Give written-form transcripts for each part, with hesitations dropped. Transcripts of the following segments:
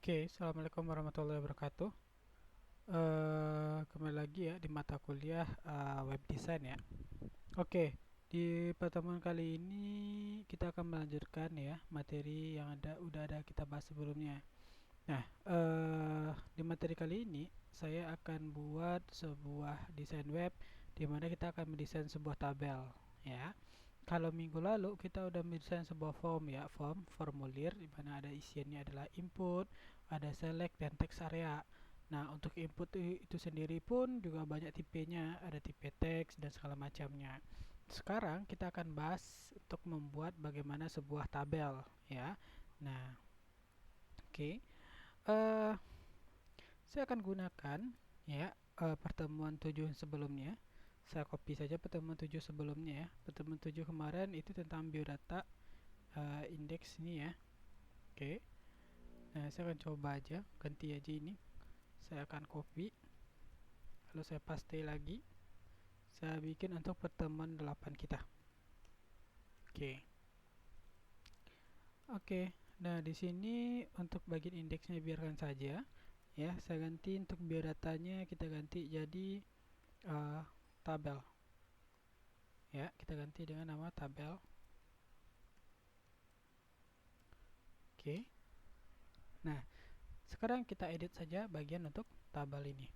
Oke, assalamualaikum warahmatullahi wabarakatuh. Kembali lagi ya di mata kuliah web design ya. Oke, di pertemuan kali ini kita akan melanjutkan ya materi yang udah ada kita bahas sebelumnya. Nah, di materi kali ini saya akan buat sebuah desain web di mana kita akan mendesain sebuah tabel ya. Kalau minggu lalu kita udah mendesain sebuah form ya, formulir di mana ada isiannya adalah input, ada select dan text area. Nah, untuk input itu sendiri pun juga banyak tipenya, ada tipe teks dan segala macamnya. Sekarang kita akan bahas untuk membuat bagaimana sebuah tabel ya. Nah, oke. Eh, saya akan gunakan ya pertemuan 7 sebelumnya. Saya copy saja pertemuan 7 sebelumnya ya. Pertemuan 7 kemarin itu tentang biodata indeks ini ya. Oke. Nah, saya akan coba aja ganti aja ini. Saya akan copy lalu saya paste lagi. Saya bikin untuk pertemuan 8 kita. Oke. Oke. Nah, di sini untuk bagian indeksnya biarkan saja ya. Saya ganti untuk biodatanya kita ganti jadi uh, tabel. Ya, kita ganti dengan nama tabel. Oke. Nah, sekarang kita edit saja bagian untuk tabel ini.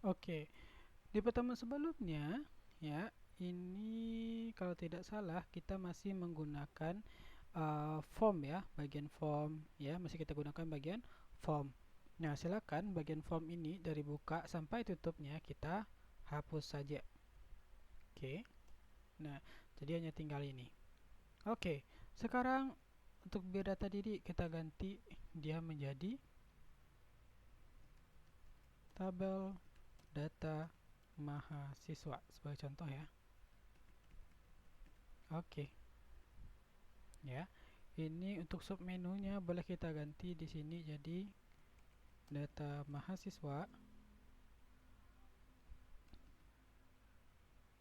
Oke, di pertemuan sebelumnya ya, ini kalau tidak salah kita masih menggunakan form ya, bagian form ya, masih kita gunakan bagian form. Nah, silakan bagian form ini dari buka sampai tutupnya kita hapus saja. Oke. Nah, jadi hanya tinggal ini. Oke, sekarang untuk biodata diri kita ganti dia menjadi tabel data mahasiswa sebagai contoh ya. Oke. Ya. Ini untuk submenunya boleh kita ganti di sini jadi data mahasiswa.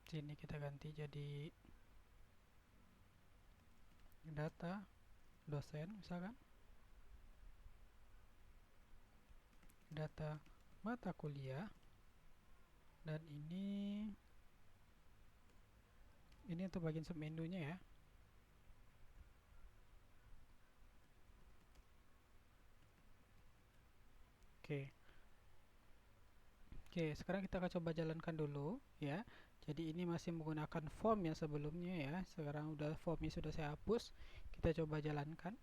Sini kita ganti jadi data dosen misalkan. Data mata kuliah dan ini untuk bagian submenunya ya. Oke. Oke, sekarang kita akan coba jalankan dulu ya. Jadi ini masih menggunakan form yang sebelumnya ya. Sekarang udah formnya sudah saya hapus. Kita coba jalankan.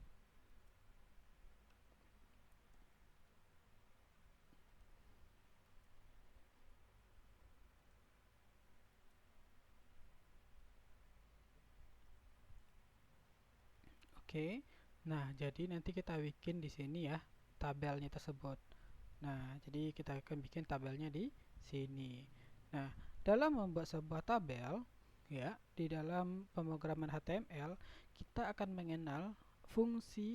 Oke. Nah, jadi nanti kita bikin di sini ya tabelnya tersebut. Nah, jadi kita akan bikin tabelnya di sini. Nah, dalam membuat sebuah tabel, ya, di dalam pemrograman HTML, kita akan mengenal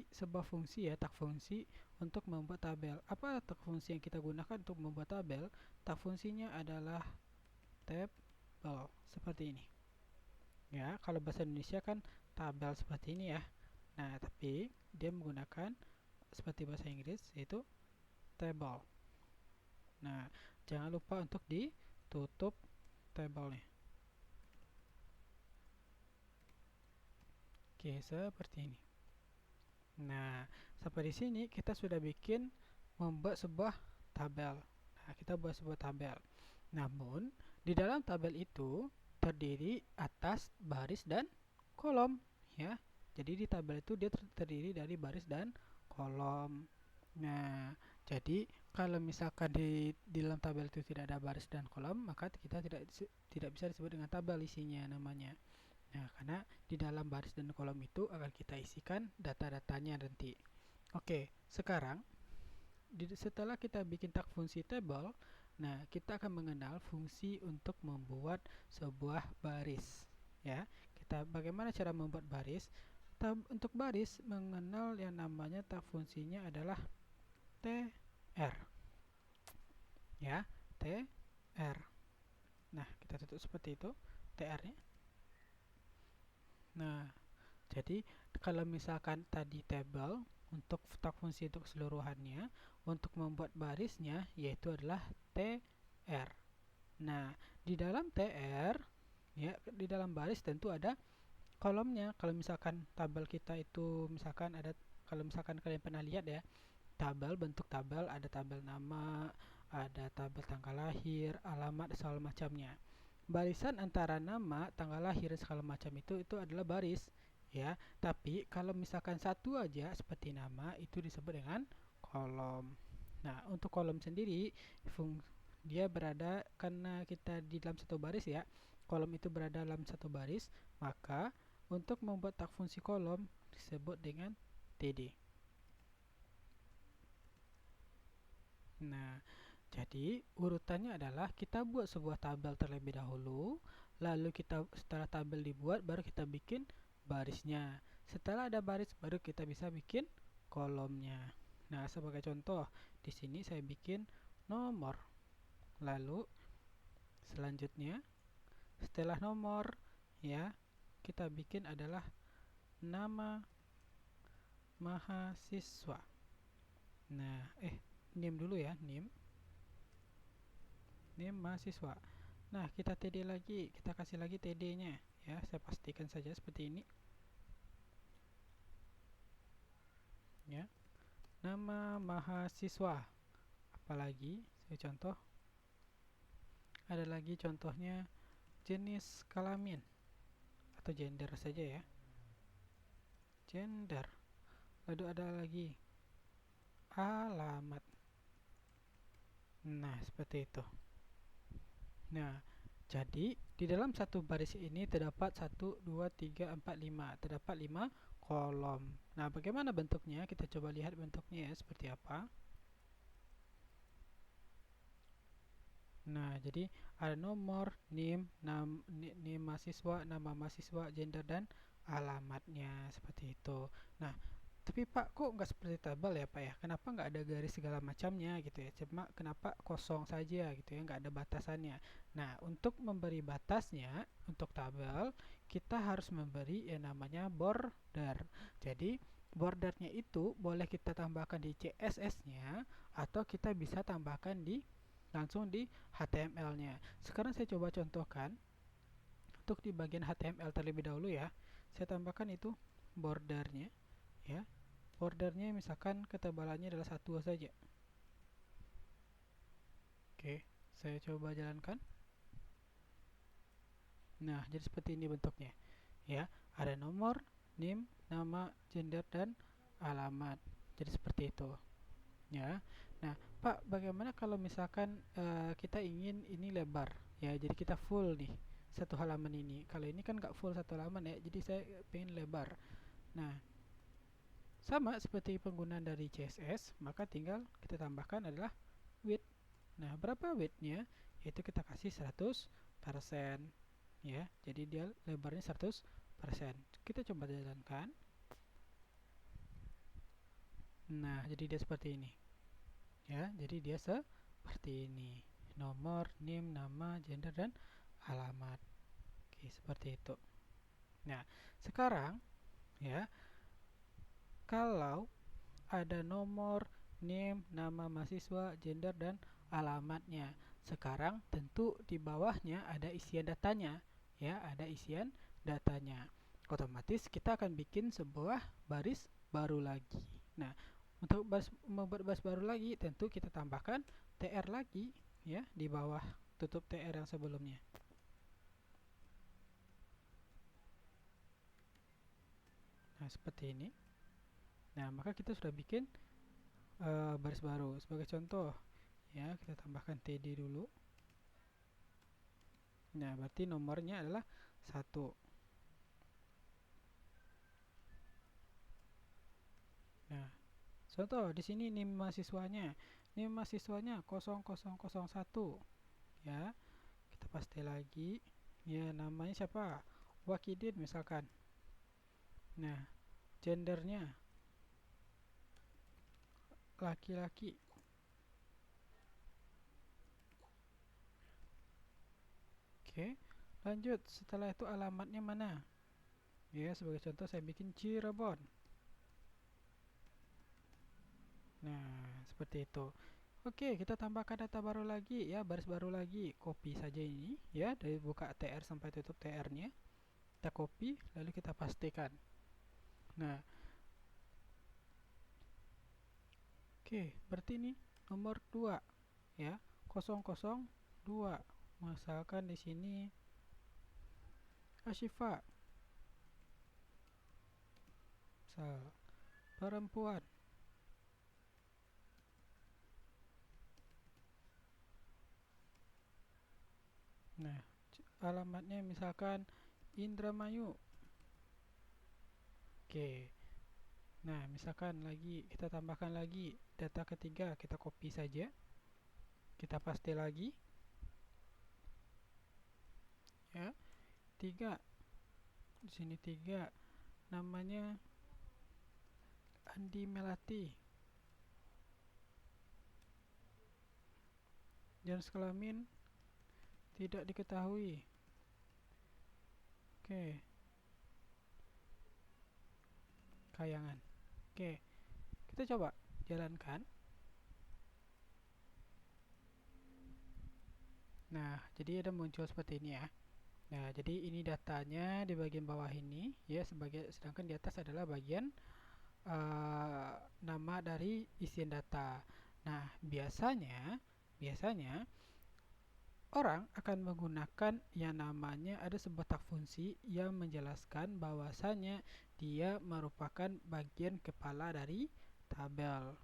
sebuah fungsi ya, tag fungsi untuk membuat tabel. Apa tag fungsi yang kita gunakan untuk membuat tabel? Tag fungsinya adalah table, seperti ini. Ya, kalau bahasa Indonesia kan tabel seperti ini ya. Nah, tapi dia menggunakan seperti bahasa Inggris yaitu table. Nah, jangan lupa untuk ditutup tabelnya. Oke, seperti ini. Nah, sampai di sini kita sudah membuat sebuah tabel. Nah, kita buat sebuah tabel. Namun, di dalam tabel itu terdiri atas baris dan kolom, ya. Jadi di tabel itu dia terdiri dari baris dan kolom. Nah, jadi kalau misalkan di dalam tabel itu tidak ada baris dan kolom, maka kita tidak bisa disebut dengan tabel isinya namanya. Nah, karena di dalam baris dan kolom itu akan kita isikan data-datanya nanti. Oke, sekarang setelah kita bikin tag fungsi table, nah kita akan mengenal fungsi untuk membuat sebuah baris. Ya, bagaimana cara membuat baris? Untuk baris mengenal yang namanya tag fungsinya adalah tr. Ya, tr. Nah, kita tutup seperti itu tr-nya. Nah, jadi kalau misalkan tadi tabel untuk tak fungsi untuk keseluruhannya, untuk membuat barisnya yaitu adalah tr. Nah, di dalam tr ya, di dalam baris tentu ada kolomnya. Kalau misalkan tabel kita itu misalkan ada, kalau misalkan kalian pernah lihat ya, tabel, bentuk tabel, ada tabel nama, ada tabel tanggal lahir, alamat, segala macamnya. Barisan antara nama, tanggal lahir, segala macam itu adalah baris ya. Tapi kalau misalkan satu aja seperti nama, itu disebut dengan kolom. Nah, untuk kolom sendiri dia berada, karena kita di dalam satu baris ya, kolom itu berada dalam satu baris, maka untuk membuat tak fungsi kolom disebut dengan TD. Nah, jadi urutannya adalah kita buat sebuah tabel terlebih dahulu, lalu kita setelah tabel dibuat baru kita bikin barisnya. Setelah ada baris baru kita bisa bikin kolomnya. Nah, sebagai contoh, di sini saya bikin nomor. Lalu selanjutnya setelah nomor ya, kita bikin adalah nama mahasiswa. Nah, NIM dulu ya, NIM mahasiswa. Nah, kita TD lagi, kita kasih lagi TD-nya ya. Saya pastikan saja seperti ini. Ya. Nama mahasiswa. Apalagi, saya contoh. Ada lagi contohnya jenis kelamin atau gender saja ya. Gender. Lalu ada lagi alamat. Nah, seperti itu. Nah, jadi di dalam satu baris ini terdapat 1, 2, 3, 4, 5. Terdapat 5 kolom. Nah, bagaimana bentuknya? Kita coba lihat bentuknya ya, seperti apa. Nah, jadi ada nomor, NIM, NIM mahasiswa, nama mahasiswa, gender, dan alamatnya. Seperti itu. Nah, tapi Pak, kok nggak seperti tabel ya Pak ya? Kenapa nggak ada garis segala macamnya gitu ya? Cuma kenapa kosong saja gitu ya? Nggak ada batasannya. Nah, untuk memberi batasnya untuk tabel, kita harus memberi yang namanya border. Jadi, bordernya itu boleh kita tambahkan di CSS-nya atau kita bisa tambahkan langsung di HTML-nya. Sekarang saya coba contohkan. Untuk di bagian HTML terlebih dahulu ya, saya tambahkan itu bordernya ya. Bordernya misalkan ketebalannya adalah 1 saja. Oke, saya coba jalankan. Nah, jadi seperti ini bentuknya ya. Ada nomor, NIM, nama, gender, dan alamat. Jadi seperti itu ya. Nah, Pak, bagaimana kalau misalkan kita ingin ini lebar ya, jadi kita full nih satu halaman ini. Kalau ini kan nggak full satu halaman ya, jadi saya pengen lebar. Nah, sama seperti penggunaan dari CSS, maka tinggal kita tambahkan adalah width. Nah, berapa width-nya? Yaitu kita kasih 100% ya. Jadi dia lebarnya 100%. Kita coba jalankan. Nah, jadi dia seperti ini. Ya, jadi dia seperti ini. Nomor, NIM, nama, gender, dan alamat. Oke, seperti itu. Nah, sekarang ya, kalau ada nomor, NIM, nama mahasiswa, gender, dan alamatnya. Sekarang tentu di bawahnya ada isian datanya. Ya, ada isian datanya. Otomatis kita akan bikin sebuah baris baru lagi. Nah, untuk membuat baris baru lagi, tentu kita tambahkan TR lagi ya di bawah tutup TR yang sebelumnya. Nah, seperti ini. Nah, maka kita sudah bikin baris baru. Sebagai contoh, ya, kita tambahkan TD dulu. Nah, berarti nomornya adalah 1. Nah, contoh di sini NIM mahasiswanya. NIM mahasiswanya 0001. Ya, kita paste lagi. Ya, namanya siapa? Wakidin misalkan. Nah, gendernya laki-laki. Oke, lanjut. Setelah itu alamatnya mana? Ya, sebagai contoh saya bikin Cirebon. Nah, seperti itu. Oke, kita tambahkan data baru lagi ya, baris baru lagi. Copy saja ini ya, dari buka TR sampai tutup TR-nya. Kita copy, lalu kita pastikan. Nah, oke, berarti ini nomor 2 ya, 002. Misalkan di sini Ashifa, misal perempuan. Nah, alamatnya misalkan Indramayu. Oke. Nah, misalkan lagi kita tambahkan lagi data ketiga, kita copy saja. Kita paste lagi ya. 3. Di sini 3. Namanya Andi Melati. Jenis kelamin tidak diketahui. Oke. Kayangan. Oke. Kita coba jalankan. Nah, jadi ada muncul seperti ini ya. Nah, jadi ini datanya di bagian bawah ini ya, sedangkan di atas adalah bagian nama dari isian data. Nah, biasanya orang akan menggunakan yang namanya ada sebuah tag fungsi yang menjelaskan bahwasanya dia merupakan bagian kepala dari tabel.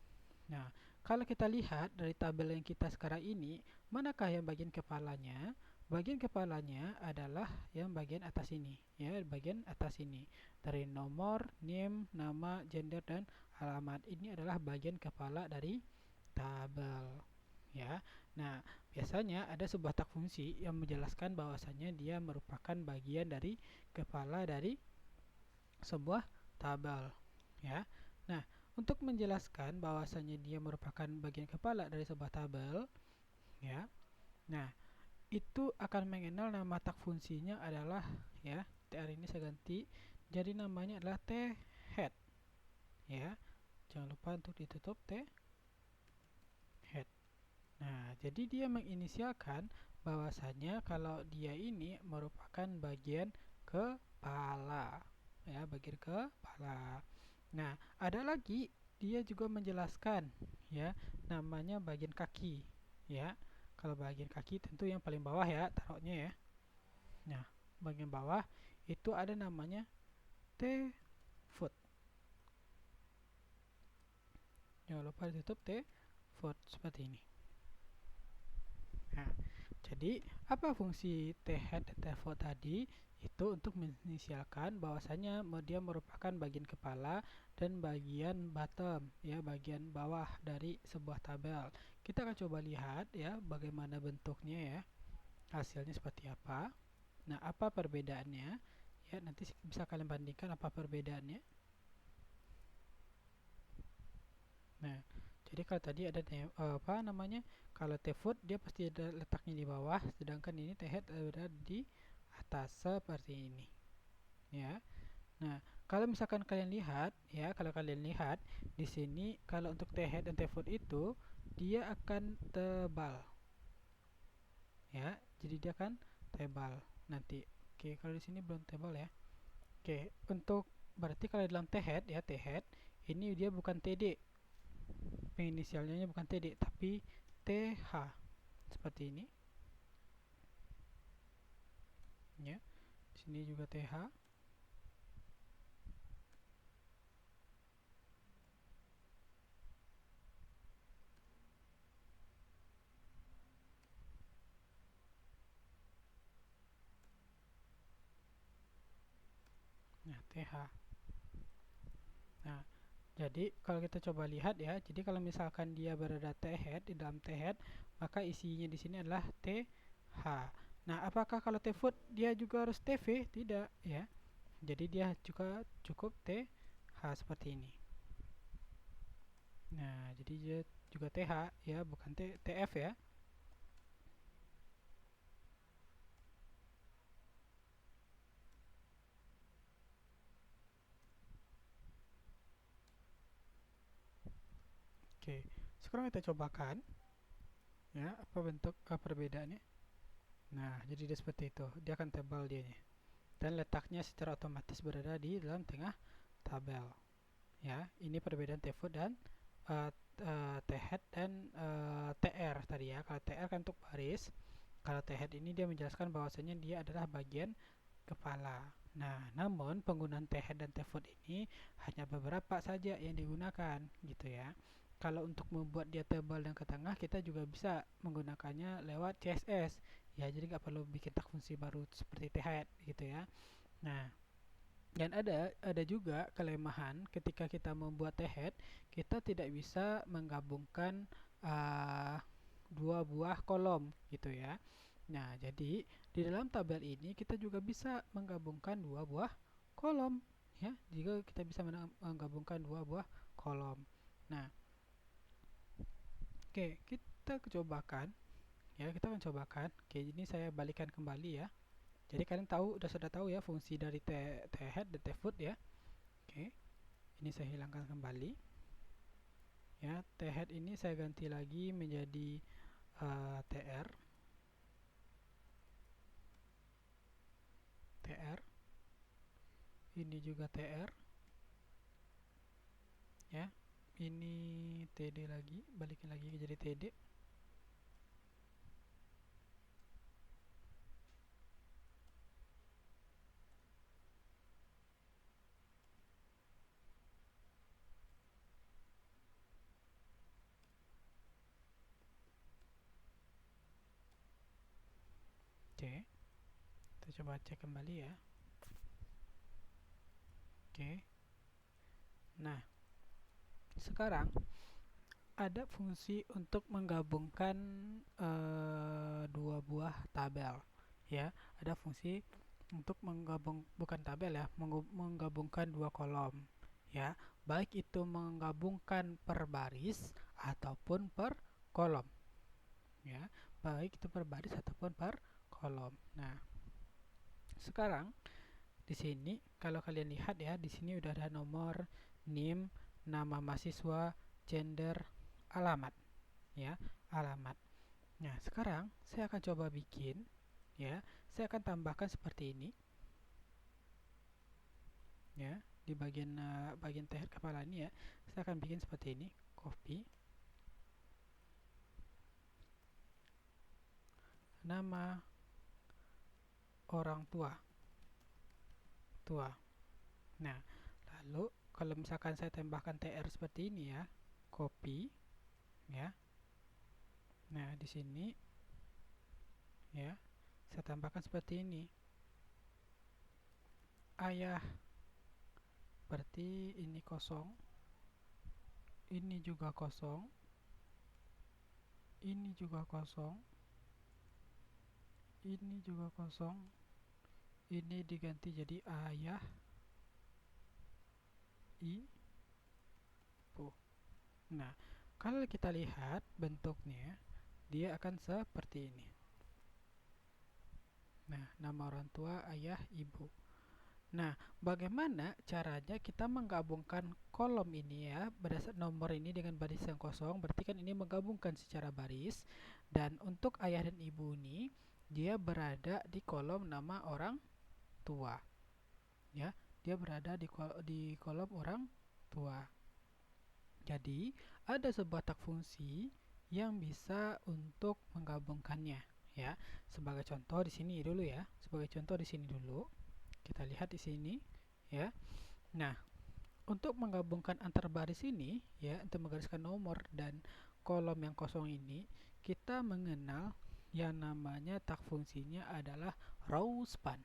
Nah, kalau kita lihat dari tabel yang kita sekarang ini, manakah yang bagian kepalanya? Bagian kepalanya adalah yang bagian atas ini, ya, bagian atas ini. Dari nomor, name, nama, gender, dan alamat. Ini adalah bagian kepala dari tabel, ya. Nah, biasanya ada sebuah tag fungsi yang menjelaskan bahwasanya dia merupakan bagian dari kepala dari sebuah tabel, ya. Nah, untuk menjelaskan bahwasanya dia merupakan bagian kepala dari sebuah tabel, ya. Nah, itu akan mengenal nama tag fungsinya adalah ya, tr ini saya ganti jadi namanya adalah thead, ya. Jangan lupa untuk ditutup thead. Nah, jadi dia menginisialkan bahwasanya kalau dia ini merupakan bagian kepala, ya, bagian kepala. Nah, ada lagi dia juga menjelaskan ya, namanya bagian kaki, ya. Kalau bagian kaki tentu yang paling bawah ya taruhnya ya. Nah, bagian bawah itu ada namanya T foot. Jangan lupa ditutup T foot seperti ini. Nah, jadi apa fungsi thead dan tfoot tadi? Itu untuk menginisialkan bahwasanya dia merupakan bagian kepala dan bagian bottom, ya, bagian bawah dari sebuah tabel. Kita akan coba lihat ya bagaimana bentuknya ya. Hasilnya seperti apa. Nah, apa perbedaannya? Ya, nanti bisa kalian bandingkan apa perbedaannya. Nah, jadi kalau tadi ada apa namanya? Kalau T-foot dia pasti ada letaknya di bawah, sedangkan ini T-head ada di atas seperti ini. Ya. Nah, kalau misalkan kalian lihat ya, kalau kalian lihat di sini kalau untuk T-head dan T-foot itu dia akan tebal. Ya, jadi dia akan tebal nanti. Oke, kalau di sini belum tebal ya. Oke, untuk berarti kalau dalam T-head ya, T-head ini dia bukan TD, penginisialnya bukan TD tapi TH seperti ini ya. Di sini juga TH. Nah, TH. Nah, jadi kalau kita coba lihat ya, jadi kalau misalkan dia berada T-head di dalam T-head, maka isinya di sini adalah TH. Nah, apakah kalau T-foot dia juga harus TV? Tidak ya. Jadi dia juga cukup TH seperti ini. Nah, jadi dia juga TH ya, bukan TF ya. Oke, sekarang kita cobakan ya apa bentuk perbedaannya. Nah, jadi dia seperti itu. Dia akan tebal dianya. Dan letaknya secara otomatis berada di dalam tengah tabel. Ya, ini perbedaan T-foot dan uh, T-head dan TR tadi ya. Kalau TR kan untuk baris, kalau T-head ini dia menjelaskan bahwasanya dia adalah bagian kepala. Nah, namun penggunaan T-head dan T-foot ini hanya beberapa saja yang digunakan gitu ya. Kalau untuk membuat dia tebal dan ke tengah, kita juga bisa menggunakannya lewat CSS. Ya, jadi nggak perlu bikin tak fungsi baru seperti T-head gitu ya. Nah, dan ada juga kelemahan ketika kita membuat T-head, kita tidak bisa menggabungkan uh, dua buah kolom gitu ya. Nah, jadi di dalam tabel ini kita juga bisa menggabungkan dua buah kolom ya. Jika kita bisa menggabungkan dua buah kolom. Nah, oke, kita cobakan ya, kita akan cobakan. Oke, ini saya balikan kembali ya. Jadi kalian sudah tahu ya fungsi dari T-head dan T-foot ya. Oke, ini saya hilangkan kembali. Ya, T-head ini saya ganti lagi menjadi TR. TR. Ini juga TR. Ya. Ini TD lagi, balikin lagi jadi TD. Oke. Kita coba cek kembali ya. Oke. Nah, sekarang ada fungsi untuk menggabungkan dua buah tabel ya. Ada fungsi untuk bukan tabel ya, menggabungkan dua kolom ya, baik itu menggabungkan per baris ataupun per kolom ya, baik itu per baris ataupun per kolom. Nah, sekarang di sini kalau kalian lihat ya, di sini udah ada nomor, NIM, nama mahasiswa, gender, alamat ya, alamat. Nah, sekarang saya akan coba bikin ya, saya akan tambahkan seperti ini ya, di bagian teher kepala ini ya, saya akan bikin seperti ini, copy nama orang tua. Nah, lalu kalau misalkan saya tambahkan tr seperti ini ya, copy ya. Nah, di sini ya, saya tambahkan seperti ini, ayah, berarti ini kosong, ini juga kosong, ini juga kosong, ini juga kosong, ini diganti jadi ayah, ibu. Nah, kalau kita lihat bentuknya, dia akan seperti ini. Nah, nama orang tua, ayah, ibu. Nah, bagaimana caranya kita menggabungkan kolom ini ya, berdasarkan nomor ini dengan baris yang kosong, berarti kan ini menggabungkan secara baris. Dan untuk ayah dan ibu ini, dia berada di kolom nama orang tua. Ya, dia berada di kolom orang tua. Jadi, ada sebuah tak fungsi yang bisa untuk menggabungkannya ya. Sebagai contoh di sini dulu ya. Sebagai contoh di sini dulu. Kita lihat di sini ya. Nah, untuk menggabungkan antar baris ini ya, untuk menggariskan nomor dan kolom yang kosong ini, kita mengenal yang namanya tak fungsinya adalah row span.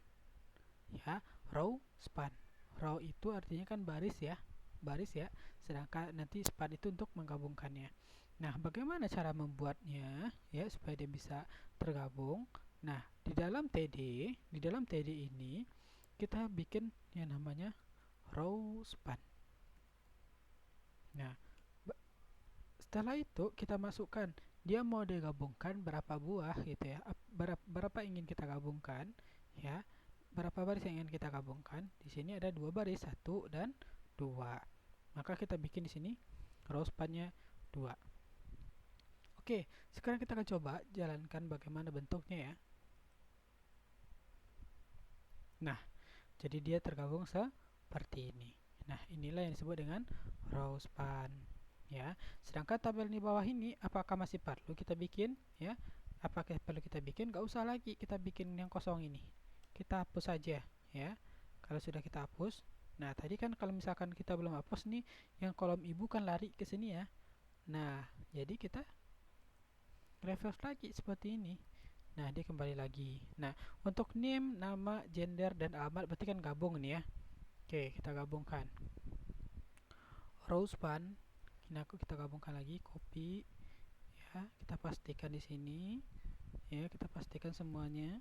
Ya, row span. Row itu artinya kan baris ya. Baris ya. Sedangkan nanti span itu untuk menggabungkannya. Nah, bagaimana cara membuatnya ya supaya dia bisa tergabung? Nah, di dalam TD ini kita bikin yang namanya row span. Nah, setelah itu kita masukkan dia mau digabungkan berapa buah gitu ya, berapa ingin kita gabungkan ya, berapa baris yang ingin kita gabungkan. Di sini ada dua baris, 1 dan 2. Maka kita bikin di sini row spannya 2. Oke, sekarang kita akan coba jalankan bagaimana bentuknya ya. Nah, jadi dia tergabung seperti ini. Nah, inilah yang disebut dengan row span ya. Sedangkan tabel di bawah ini apakah masih perlu kita bikin ya? Apakah perlu kita bikin? Gak usah lagi kita bikin yang kosong ini. Kita hapus saja ya. Kalau sudah kita hapus, nah tadi kan kalau misalkan kita belum hapus nih, yang kolom ibu kan lari ke sini ya. Nah, jadi kita refresh lagi seperti ini. Nah, dia kembali lagi. Nah, untuk name, nama, gender, dan alamat berarti kan gabung nih ya. Oke, kita gabungkan. Row span, ini kita gabungkan lagi, copy ya, kita pastikan di sini. Ya, kita pastikan semuanya.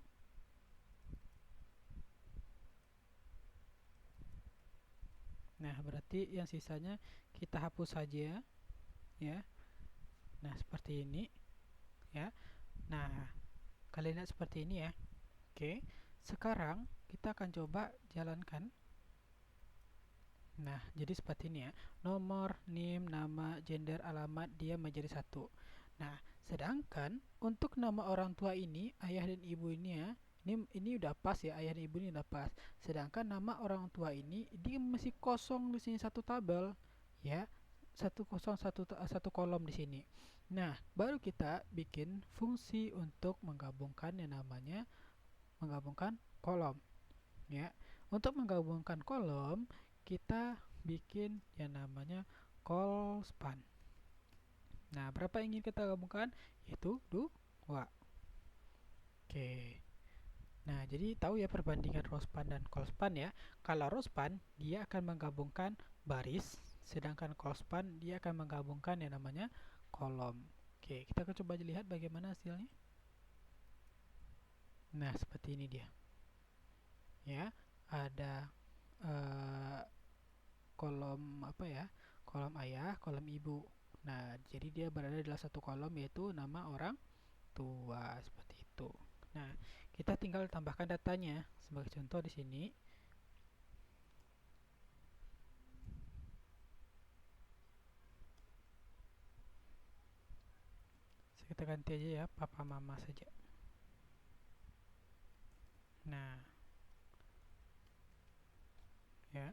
Nah, berarti yang sisanya kita hapus saja ya. Nah, seperti ini ya. Nah, kalian lihat seperti ini ya. Oke, sekarang kita akan coba jalankan. Nah, jadi seperti ini ya. Nomor, name, nama, gender, alamat dia menjadi satu. Nah, sedangkan untuk nama orang tua ini, ayah dan ibu ini ya, ini udah pas ya, ayah dan ibu ini udah pas. Sedangkan nama orang tua ini dia masih kosong di sini satu tabel ya. Satu kosong satu kolom di sini. Nah, baru kita bikin fungsi untuk menggabungkan yang namanya menggabungkan kolom ya. Untuk menggabungkan kolom kita bikin yang namanya call span. Nah, berapa ingin kita gabungkan? Yaitu 2. Oke. Nah, jadi tahu ya perbandingan row span dan call span ya. Kalau row span dia akan menggabungkan baris, sedangkan call span dia akan menggabungkan yang namanya kolom. Oke, kita akan coba lihat bagaimana hasilnya. Nah, seperti ini dia. Ya, ada kolom apa ya? Kolom ayah, kolom ibu. Nah, jadi dia berada dalam satu kolom yaitu nama orang tua seperti itu. Nah, kita tinggal tambahkan datanya. Sebagai contoh di sini, kita ganti aja ya, papa mama saja. Nah, ya.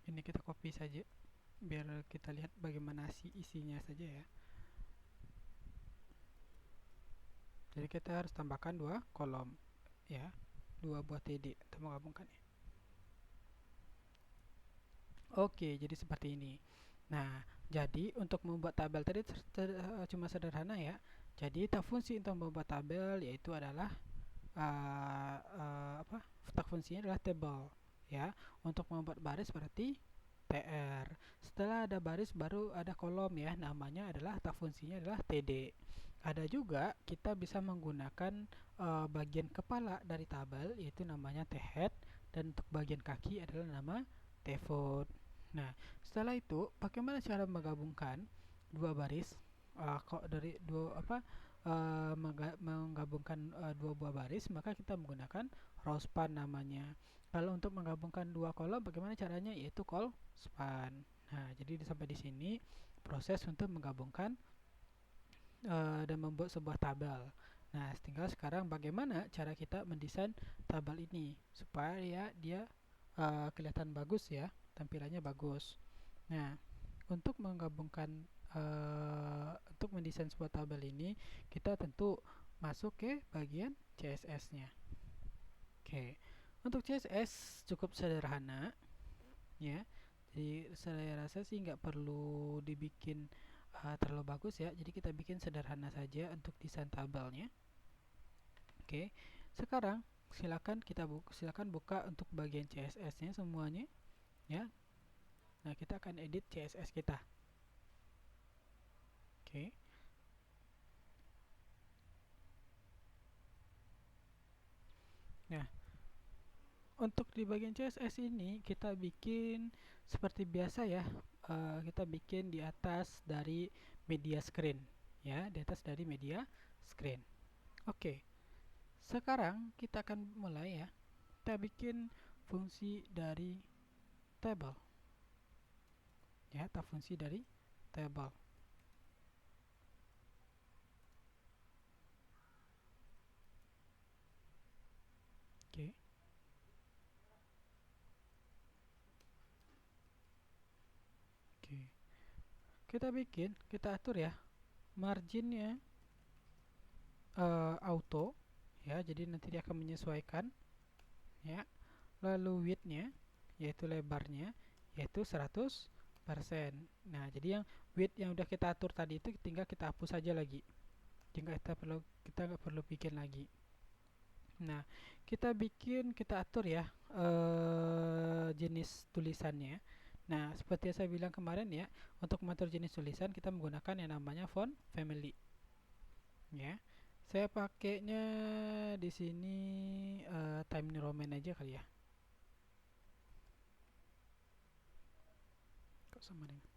Ini kita copy saja biar kita lihat bagaimana isinya saja ya. Jadi kita harus tambahkan 2 kolom ya, 2 buah TD untuk menggabungkannya. Oke, jadi seperti ini. Nah, jadi untuk membuat tabel tadi cuma sederhana ya. Jadi fungsi untuk membuat tabel yaitu adalah apa? Fungsinya adalah table ya. Untuk membuat baris berarti TR. Setelah ada baris baru ada kolom ya. Namanya adalah fungsinya adalah TD. Ada juga kita bisa menggunakan bagian kepala dari tabel yaitu namanya T-head, dan untuk bagian kaki adalah nama T-foot. Nah, setelah itu bagaimana cara menggabungkan dua baris? Kok dari dua apa? Menggabungkan dua buah baris, maka kita menggunakan row span namanya. Kalau untuk menggabungkan dua kolom bagaimana caranya? Yaitu call span. Nah, jadi sampai di sini proses untuk menggabungkan dan membuat sebuah tabel. Nah, tinggal sekarang bagaimana cara kita mendesain tabel ini supaya dia kelihatan bagus ya, tampilannya bagus. Nah, untuk menggabungkan untuk mendesain sebuah tabel ini, kita tentu masuk ke bagian CSS-nya. Oke, untuk CSS cukup sederhana, ya. Jadi saya rasa sih nggak perlu dibikin terlalu bagus ya. Jadi kita bikin sederhana saja untuk desain tabelnya. Oke, sekarang silakan buka untuk bagian CSS-nya semuanya, ya. Nah, kita akan edit CSS kita. Oke. Nah, untuk di bagian CSS ini kita bikin seperti biasa ya. Kita bikin di atas dari media screen, ya, di atas dari media screen. Oke. Sekarang kita akan mulai ya. Kita bikin fungsi dari table. Ya, fungsi dari table. Oke. Oke. Kita atur ya marginnya auto ya, jadi nanti dia akan menyesuaikan ya. Lalu widthnya yaitu lebarnya yaitu 100%. Nah, jadi yang width yang udah kita atur tadi itu tinggal kita hapus saja lagi. Tinggal kita nggak perlu bikin lagi. Nah, kita atur ya jenis tulisannya. Nah, seperti yang saya bilang kemarin ya, untuk mengatur jenis tulisan kita menggunakan yang namanya font family. Ya, saya pakainya di sini Times New Roman aja kali ya. Kok sama dengan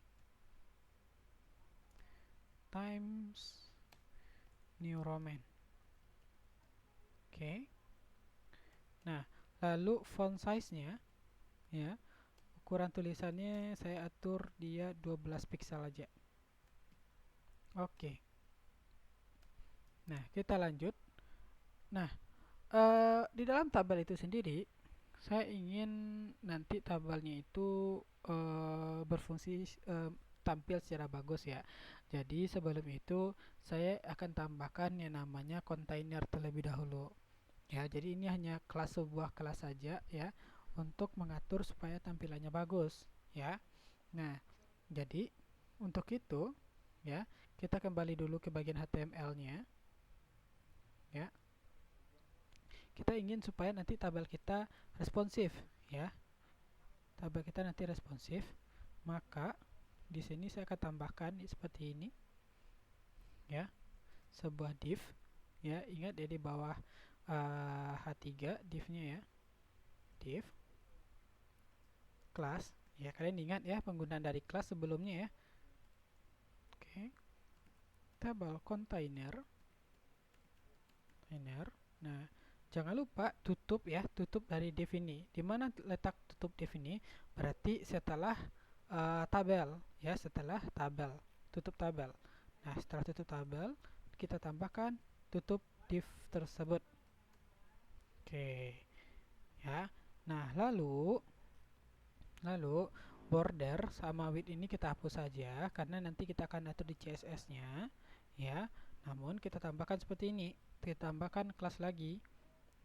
Times New Roman. Oke. Nah, lalu font size-nya ya, ukuran tulisannya saya atur dia 12 pixel aja. Oke. Nah, kita lanjut. Nah, di dalam tabel itu sendiri, saya ingin nanti tabelnya itu berfungsi tampil secara bagus ya. Jadi sebelum itu saya akan tambahkan yang namanya kontainer terlebih dahulu. Ya, jadi ini hanya sebuah kelas saja ya untuk mengatur supaya tampilannya bagus ya. Nah, jadi untuk itu ya, kita kembali dulu ke bagian HTML-nya ya. Kita ingin supaya nanti tabel kita responsif ya. Tabel kita nanti responsif, maka di sini saya akan tambahkan seperti ini ya, sebuah div ya. Ingat ya di bawah H3 div-nya ya, div class ya. Kalian ingat ya penggunaan dari class sebelumnya ya. Oke, tabel container. Nah, jangan lupa tutup ya, tutup dari div ini. Di mana letak tutup div ini? Berarti setelah tabel ya, setelah tabel, tutup tabel. Nah, setelah tutup tabel, kita tambahkan tutup div tersebut. Oke, ya. Nah, lalu border sama width ini kita hapus saja karena nanti kita akan atur di CSS-nya ya. Namun kita tambahkan seperti ini. Kita tambahkan kelas lagi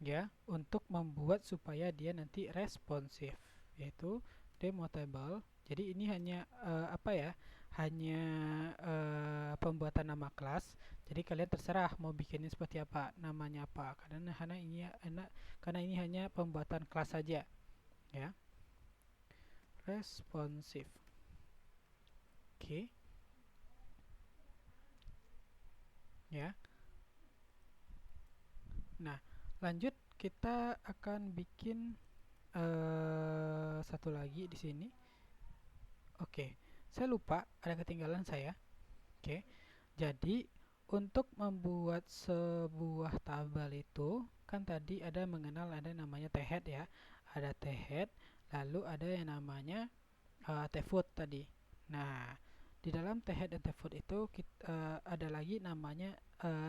ya untuk membuat supaya dia nanti responsif, yaitu demotable. Jadi ini hanya apa ya? Hanya pembuatan nama kelas. Jadi kalian terserah mau bikinnya seperti apa, namanya apa. Karena ini hanya pembuatan kelas saja ya. Responsif. Oke. Ya. Nah, lanjut kita akan bikin satu lagi di sini. Oke, saya lupa ada ketinggalan saya. Oke, jadi untuk membuat sebuah tabel itu kan tadi ada namanya t-head ya, ada t-head, lalu ada yang namanya t-foot tadi. Nah, di dalam t-head dan t-foot itu ada lagi namanya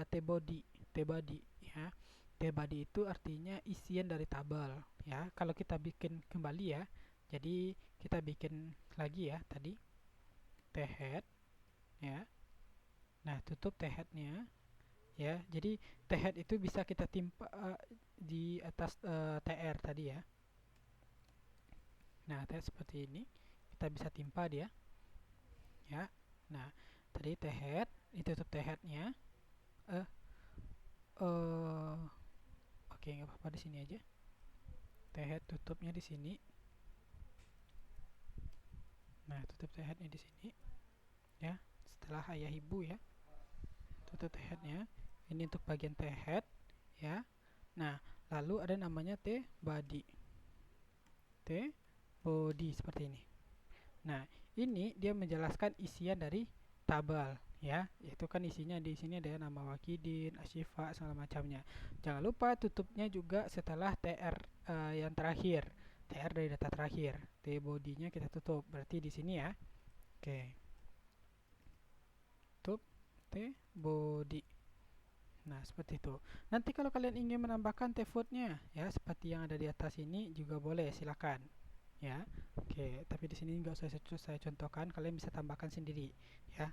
t-body, t-body ya. T-body itu artinya isian dari tabel ya. Kalau kita bikin kembali ya, jadi kita bikin lagi ya tadi t-head ya. Nah, tutup t-headnya ya. Jadi t-head itu bisa kita timpa di atas tr tadi ya. Nah, seperti ini kita bisa timpa dia ya. Nah, tadi t-head, ditutup t-headnya. Oke, nggak apa-apa di sini aja. T-head tutupnya di sini. Nah, tutup t-headnya di sini ya. Setelah ayah ibu ya, tutup t-headnya. Ini untuk bagian t-head ya. Nah, lalu ada namanya t-body. T-body seperti ini. Nah, ini dia menjelaskan isian dari tabel ya. Itu kan isinya di sini ada nama Wakidin, Asyifa segala macamnya. Jangan lupa tutupnya juga setelah tr yang terakhir. TR dari data terakhir. T-body-nya kita tutup. Berarti di sini ya. Oke. T-body. Nah, seperti itu. Nanti kalau kalian ingin menambahkan T-footnya, ya, seperti yang ada di atas ini juga boleh, silakan. Ya, oke. Tapi di sini nggak usah saya contohkan, kalian bisa tambahkan sendiri. Ya,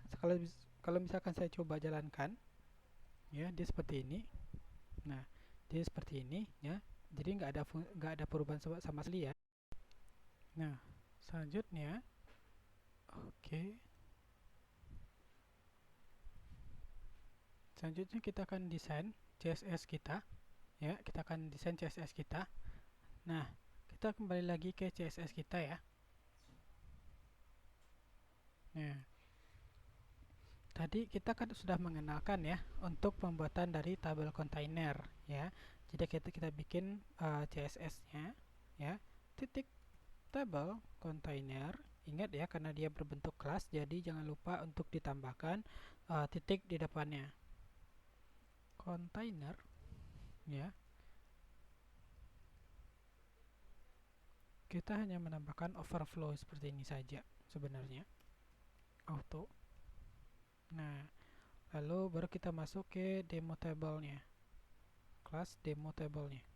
kalau misalkan saya coba jalankan, ya, dia seperti ini. Nah, dia seperti ini, ya. Jadi nggak ada perubahan sama sekali ya. Nah, selanjutnya, oke. Selanjutnya kita akan desain CSS kita, ya. Kita akan desain CSS kita. Nah, kita kembali lagi ke CSS kita ya. Nah, tadi kita kan sudah mengenalkan ya untuk pembuatan dari tabel kontainer ya. Jadi kita bikin CSS-nya ya. Titik tabel kontainer. Ingat ya karena dia berbentuk kelas, jadi jangan lupa untuk ditambahkan titik di depannya. Kontainer ya. Kita hanya menambahkan overflow seperti ini saja sebenarnya. Auto. Nah, lalu baru kita masuk ke demo table-nya. Kelas demo table-nya.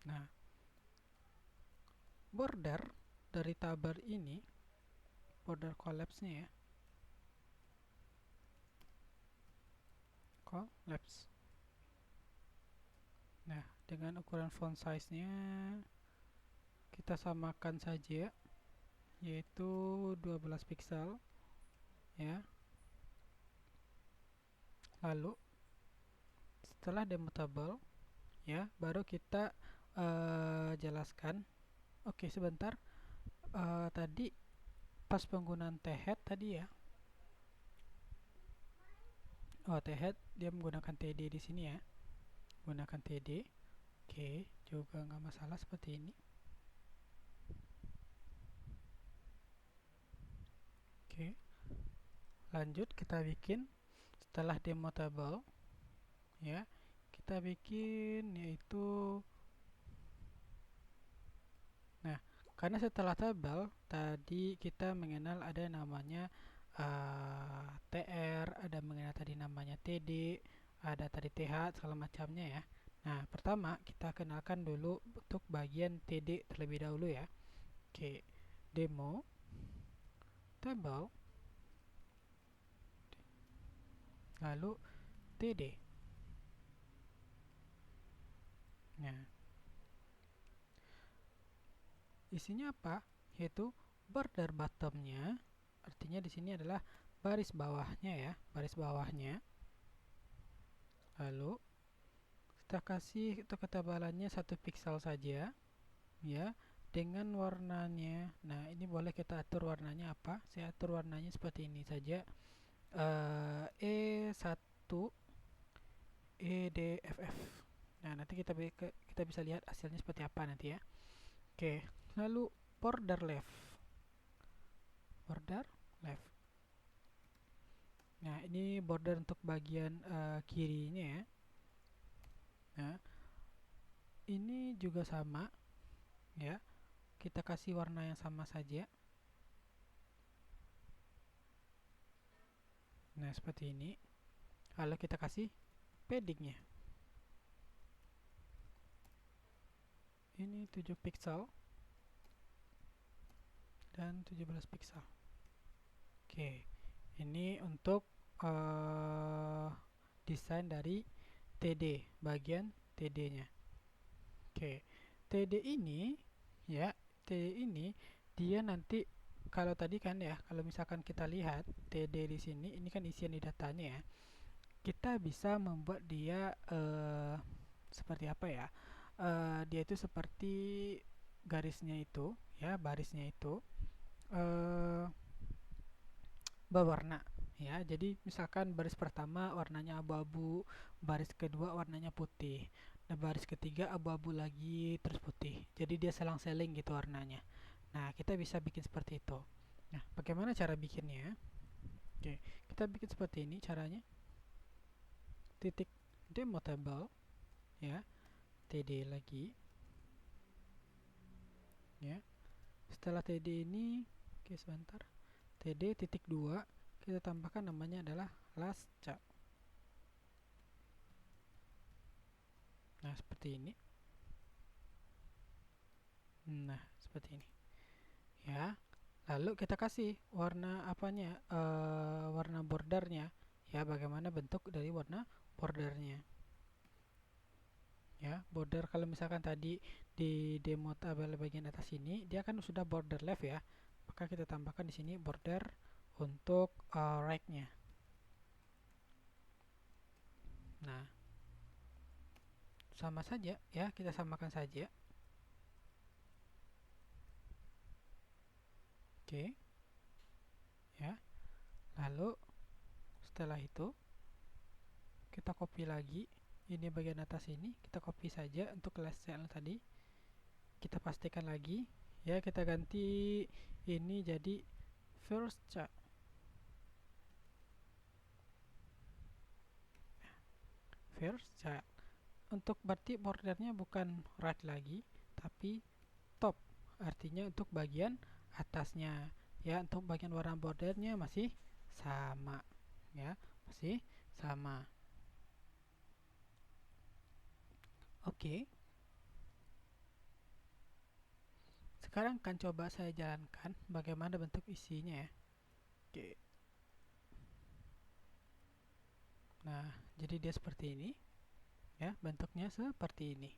Nah, border dari tabel ini, border collapse-nya ya. Collapse. Nah, dengan ukuran font size-nya kita samakan saja yaitu 12 pixel ya. Lalu setelah demo table ya, baru kita jelaskan. Oke, sebentar. Tadi pas penggunaan t-head tadi ya. Oh, t-head dia menggunakan td di sini ya. Gunakan td. Oke, juga nggak masalah seperti ini. Oke. Lanjut kita bikin setelah demo table ya. Kita bikin yaitu nah, karena setelah tabel tadi kita mengenal ada namanya TR, ada mengenal tadi namanya TD, ada tadi TH segala macamnya ya. Nah, pertama kita kenalkan dulu untuk bagian TD terlebih dahulu ya. Oke, demo table lalu TD. Nah, isinya apa? Yaitu border bottomnya, artinya di sini adalah baris bawahnya ya, baris bawahnya. Lalu kita kasih untuk ketebalannya 1 pixel saja ya, dengan warnanya. Nah, ini boleh kita atur warnanya apa? Saya atur warnanya seperti ini saja. E1 EDFF. Nah, nanti kita bisa lihat hasilnya seperti apa nanti ya. Oke, lalu border left. Border left. Nah, ini border untuk bagian kirinya ya. Nah, ini juga sama ya. Kita kasih warna yang sama saja. Nah, seperti ini. Lalu kita kasih paddingnya. Ini 7 pixel dan 17 pixel. Oke, ini untuk desain dari TD, bagian TD-nya. Oke, TD ini ya, TD ini dia nanti kalau tadi kan ya, kalau misalkan kita lihat TD di sini, ini kan isian di datanya ya. Kita bisa membuat dia seperti apa ya? Dia itu seperti garisnya itu, ya, barisnya itu berwarna ya. Jadi misalkan baris pertama warnanya abu-abu, baris kedua warnanya putih, dan baris ketiga abu-abu lagi terus putih. Jadi dia selang-seling gitu warnanya. Nah, kita bisa bikin seperti itu. Nah, bagaimana cara bikinnya? Oke, kita bikin seperti ini caranya. Titik demo table ya, TD lagi. ya. Setelah TD ini, oke sebentar, TD titik 2 kita tambahkan namanya adalah lasca. Nah seperti ini. Nah seperti ini ya. Lalu kita kasih warna apanya, warna bordernya ya, bagaimana bentuk dari warna bordernya ya. Border kalau misalkan tadi di demo tabel bagian atas ini dia kan sudah border left ya, maka kita tambahkan di sini border untuk right-nya. Nah sama saja ya, kita samakan saja. Oke ya. Lalu setelah itu kita copy lagi ini bagian atas ini, kita copy saja untuk last cell tadi, kita pastikan lagi ya, kita ganti ini jadi first chart. First chart untuk berarti bordernya bukan right lagi tapi top, artinya untuk bagian atasnya ya. Untuk bagian warna bordernya masih sama ya, masih sama. Oke. Sekarang akan coba saya jalankan bagaimana bentuk isinya ya. Oke. Nah, jadi dia seperti ini ya, bentuknya seperti ini.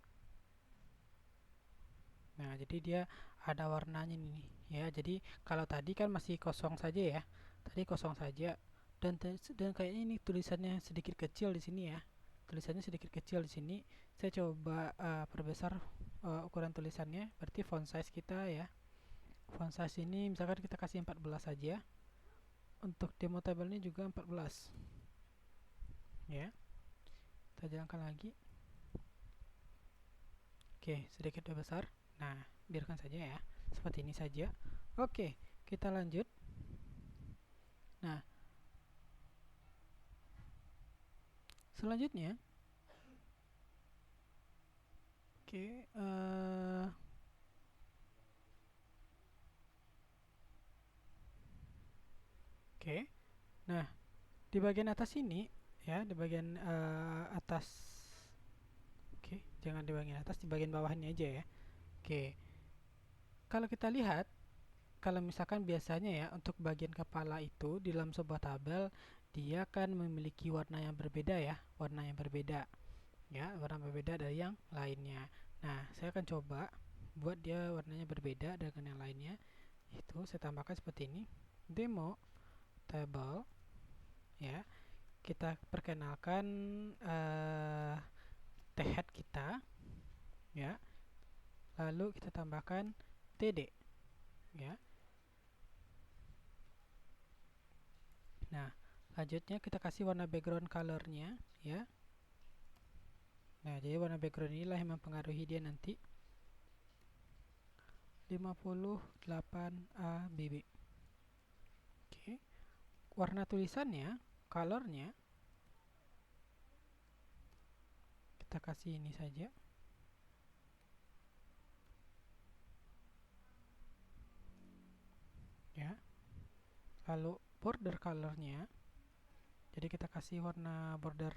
Nah, jadi dia ada warnanya nih ya. Jadi kalau tadi kan masih kosong saja ya. Tadi kosong saja, dan kayaknya ini tulisannya sedikit kecil di sini ya. Tulisannya sedikit kecil di sini. Saya coba perbesar ukuran tulisannya. Berarti font size kita ya. Font size ini misalkan kita kasih 14 saja. Untuk demo tabelnya juga 14. Ya. Kita jalankan lagi. Oke, sedikit lebih besar. Nah, biarkan saja ya. Seperti ini saja. Oke, kita lanjut. Nah, selanjutnya oke, oke. Nah, di bagian atas ini ya, di bagian atas. Oke, jangan di bagian atas, di bagian bawah ini aja ya. Oke. Kalau kita lihat, kalau misalkan biasanya ya untuk bagian kepala itu di dalam sebuah tabel dia kan memiliki warna yang berbeda ya, warna yang berbeda. Ya, warna berbeda dari yang lainnya. Nah, saya akan coba buat dia warnanya berbeda dengan yang lainnya. Itu saya tambahkan seperti ini. Demo table ya. Kita perkenalkan head kita ya. Lalu kita tambahkan TD ya. Nah, lanjutnya kita kasih warna background colornya ya. Nah, jadi warna background inilah yang mempengaruhi dia nanti. 58 ABB. Oke. Warna tulisannya, colornya kita kasih ini saja. Ya. Lalu border colornya, jadi kita kasih warna border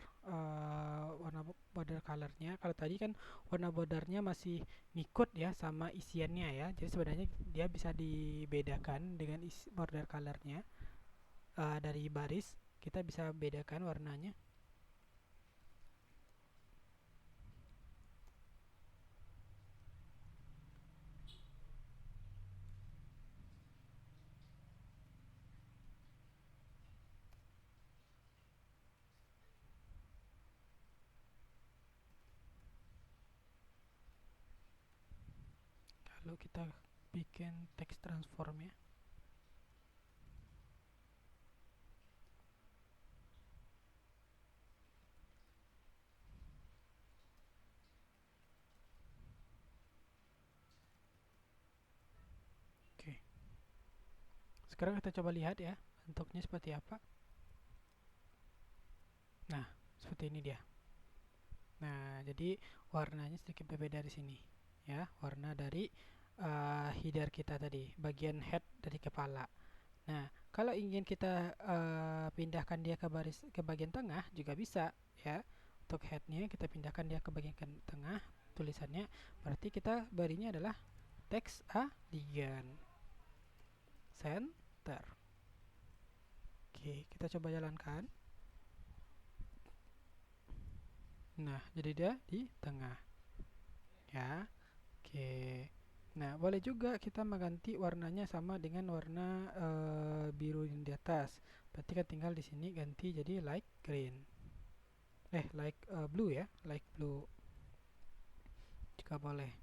colornya. Kalau tadi kan warna bordernya masih ngikut ya sama isiannya ya, jadi sebenarnya dia bisa dibedakan dengan border colornya. Dari baris kita bisa bedakan warnanya. Lalu kita bikin text transform ya. Oke. Sekarang kita coba lihat ya bentuknya seperti apa. Nah, seperti ini dia. Nah, jadi warnanya sedikit berbeda di sini ya. Warna dari header kita tadi, bagian head dari kepala. Nah, kalau ingin kita pindahkan dia ke bagian tengah juga bisa ya. Untuk headnya kita pindahkan dia ke bagian tengah tulisannya, berarti kita berinya adalah text alien center. Oke, kita coba jalankan. Nah, jadi dia di tengah ya. Oke. Nah, boleh juga kita mengganti warnanya sama dengan warna biru yang di atas. Berarti kan tinggal di sini ganti jadi light green. Light blue ya, light blue. Juga boleh.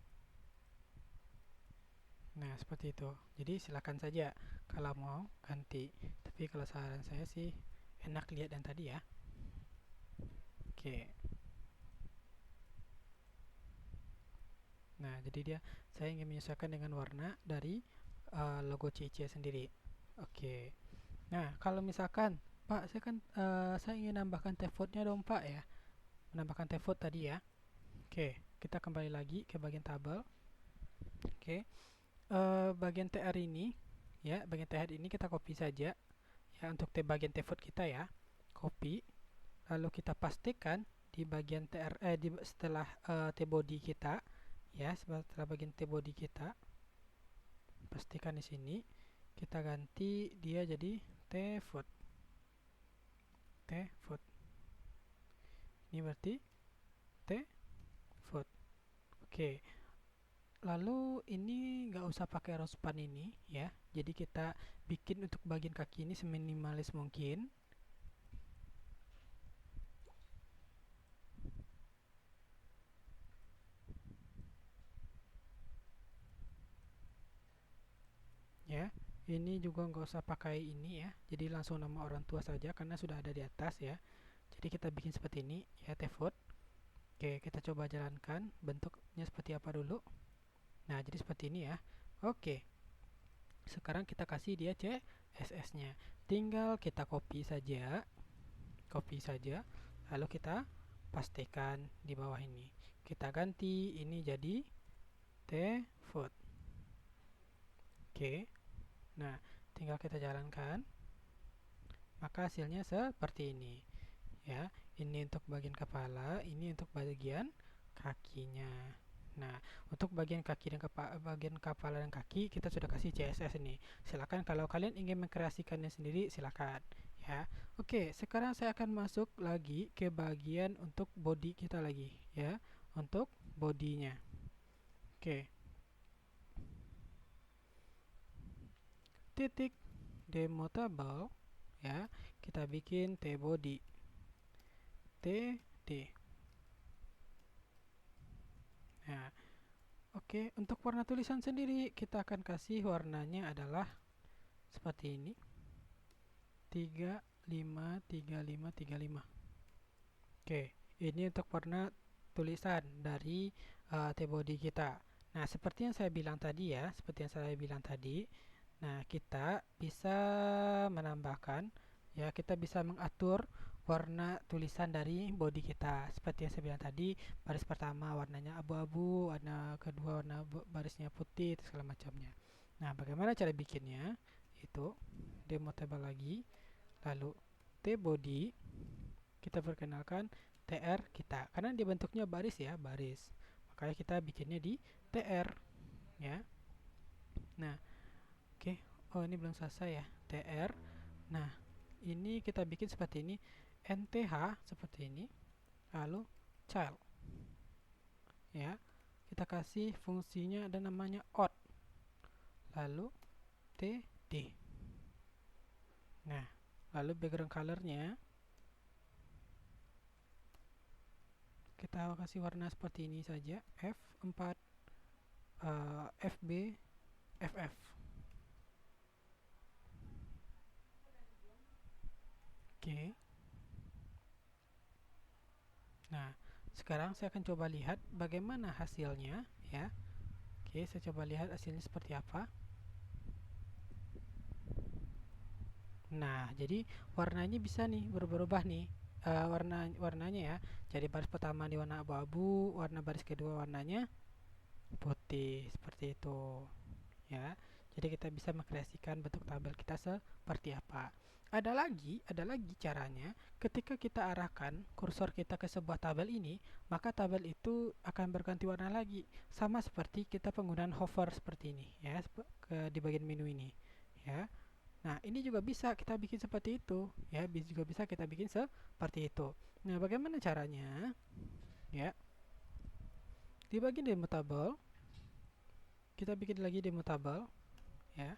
Nah, seperti itu. Jadi silakan saja kalau mau ganti. Tapi kalau saran saya sih enak lihat yang tadi ya. Oke. Nah, jadi saya ingin menyesuaikan dengan warna dari logo CC sendiri. Oke. Nah, kalau misalkan Pak, saya ingin nambahkan T-footnya dong Pak ya. Menambahkan T-foot tadi ya. Oke, kita kembali lagi ke bagian tabel. Oke. Bagian TR ini ya, bagian TR ini kita copy saja ya untuk bagian T-foot kita ya. Copy. Lalu kita pastikan di bagian setelah T-body kita ya, setelah bagian T-body kita pastikan di sini kita ganti dia jadi T-foot. T-foot. Ini berarti T-foot. Oke. Lalu ini nggak usah pakai row span ini ya. Jadi kita bikin untuk bagian kaki ini seminimalis mungkin. Ya, ini juga nggak usah pakai ini ya. Jadi langsung nama orang tua saja karena sudah ada di atas ya. Jadi kita bikin seperti ini ya, T-foot. Oke, kita coba jalankan bentuknya seperti apa dulu. Nah, jadi seperti ini ya. Oke. Sekarang kita kasih dia CSS-nya. Tinggal kita copy saja. Copy saja. Lalu kita pastikan di bawah ini. Kita ganti ini jadi T-foot. Oke. Nah, tinggal kita jalankan. Maka hasilnya seperti ini. Ya, ini untuk bagian kepala, ini untuk bagian kakinya. Nah, untuk bagian kaki dan bagian kepala dan kaki kita sudah kasih CSS ini. Silakan kalau kalian ingin mengkreasikannya sendiri silakan ya. Oke, sekarang saya akan masuk lagi ke bagian untuk body kita lagi ya. Untuk bodinya. Oke. Titik demo table ya. Kita bikin T-body. TD. Nah, oke, untuk warna tulisan sendiri kita akan kasih warnanya adalah seperti ini. 353535. Oke, ini untuk warna tulisan dari T-body kita. Nah, seperti yang saya bilang tadi ya, nah, kita bisa menambahkan ya, kita bisa mengatur warna tulisan dari body kita. Seperti yang saya bilang tadi, baris pertama warnanya abu-abu, warna kedua barisnya putih, segala macamnya. Nah, bagaimana cara bikinnya? Itu demo table lagi, lalu T-body, kita perkenalkan TR kita. Karena dia bentuknya baris ya, baris. Makanya kita bikinnya di TR ya. Nah, oke. Oh, ini belum selesai ya. TR. Nah, ini kita bikin seperti ini. NTH seperti ini. Lalu child. Ya. Kita kasih fungsinya ada namanya odd. Lalu TD. Nah, lalu background colornya kita kasih warna seperti ini saja. F4 FB FF. Oke. Nah, sekarang saya akan coba lihat bagaimana hasilnya ya. Oke, saya coba lihat hasilnya seperti apa. Nah, jadi warnanya bisa nih berubah-ubah nih. Warnanya ya. Jadi baris pertama di warna abu-abu, warna baris kedua warnanya putih seperti itu ya. Jadi kita bisa mengkreasikan bentuk tabel kita seperti apa. Ada lagi caranya. Ketika kita arahkan kursor kita ke sebuah tabel ini, maka tabel itu akan berganti warna lagi. Sama seperti kita penggunaan hover seperti ini ya, di bagian menu ini ya. Nah, ini juga bisa kita bikin seperti itu ya, juga bisa kita bikin seperti itu. Nah, bagaimana caranya? Ya, di bagian demo tabel kita bikin lagi demo tabel ya.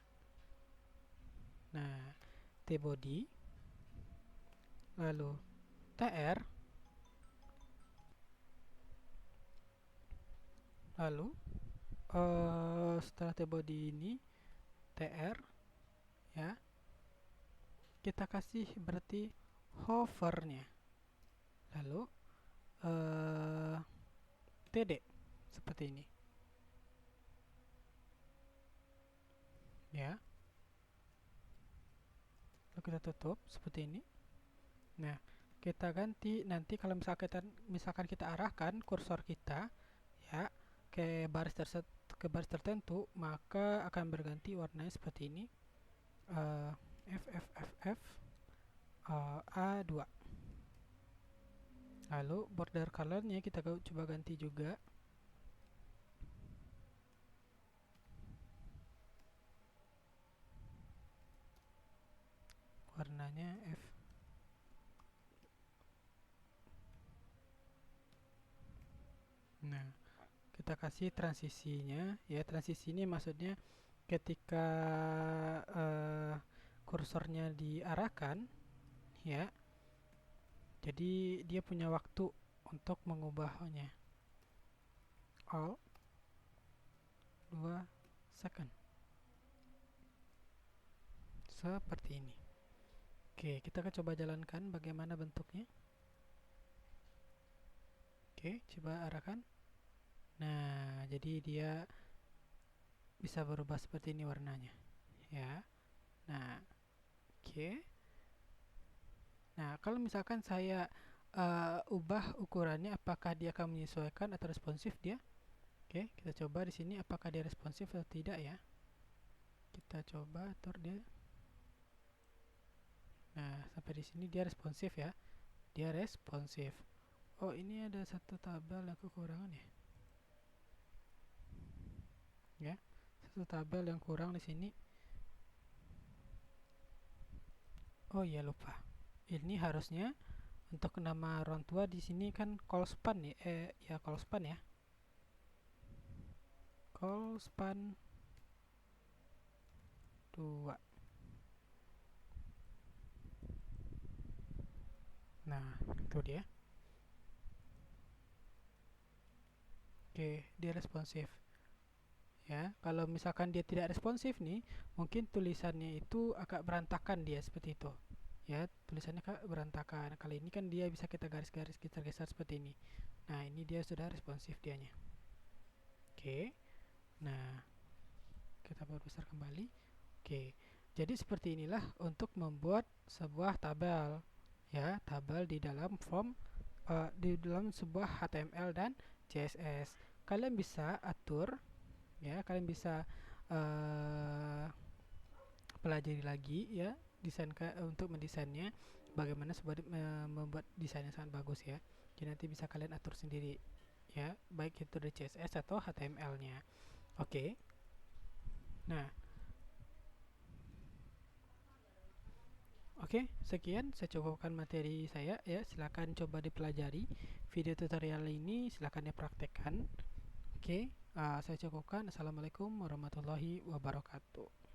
Nah, tbody lalu tr lalu setelah tbody ini tr ya, kita kasih berarti hovernya, lalu td seperti ini ya, lalu kita tutup seperti ini. Nah, kita ganti nanti kalau misalkan kita arahkan kursor kita ya ke baris tertentu, maka akan berganti warnanya seperti ini, FFFF A2. Lalu border colornya kita coba ganti juga, warnanya F. Nah, kita kasih transisinya ya. Transisi ini maksudnya ketika kursornya diarahkan ya, jadi dia punya waktu untuk mengubahnya, all 2 second seperti ini. Oke, kita akan coba jalankan bagaimana bentuknya. Oke, coba arahkan. Nah, jadi dia bisa berubah seperti ini warnanya ya. Nah, oke. Nah, kalau misalkan saya ubah ukurannya, apakah dia akan menyesuaikan atau responsif dia? Oke, kita coba di sini apakah dia responsif atau tidak ya. Kita coba atur dia. Nah, sampai di sini dia responsif ya. Dia responsif. Oh, ini ada satu tabel yang kekurangan ya. Ya, satu tabel yang kurang di sini. Oh iya, lupa. Ini harusnya untuk nama orang tua di sini kan Colspan ya. Ya Colspan ya. Colspan 2. Nah, itu dia. Oke, dia responsif. Ya, kalau misalkan dia tidak responsif nih, mungkin tulisannya itu agak berantakan dia seperti itu. Ya, tulisannya agak berantakan. Kali ini kan dia bisa kita garis-garis, kita geser seperti ini. Nah, ini dia sudah responsif dianya. Oke. Nah, kita perbesar kembali. Oke. Jadi seperti inilah untuk membuat sebuah tabel. Ya, tabel di dalam form di dalam sebuah HTML dan CSS. Kalian bisa atur ya, kalian bisa pelajari lagi ya untuk mendesainnya, bagaimana membuat desainnya sangat bagus ya. Jadi nanti bisa kalian atur sendiri ya, baik itu dari CSS atau HTML-nya. Oke. Nah, oke, sekian saya cukupkan materi saya ya. Silakan coba dipelajari video tutorial ini, silakan dipraktekkan. Oke, saya cukupkan. Assalamualaikum warahmatullahi wabarakatuh.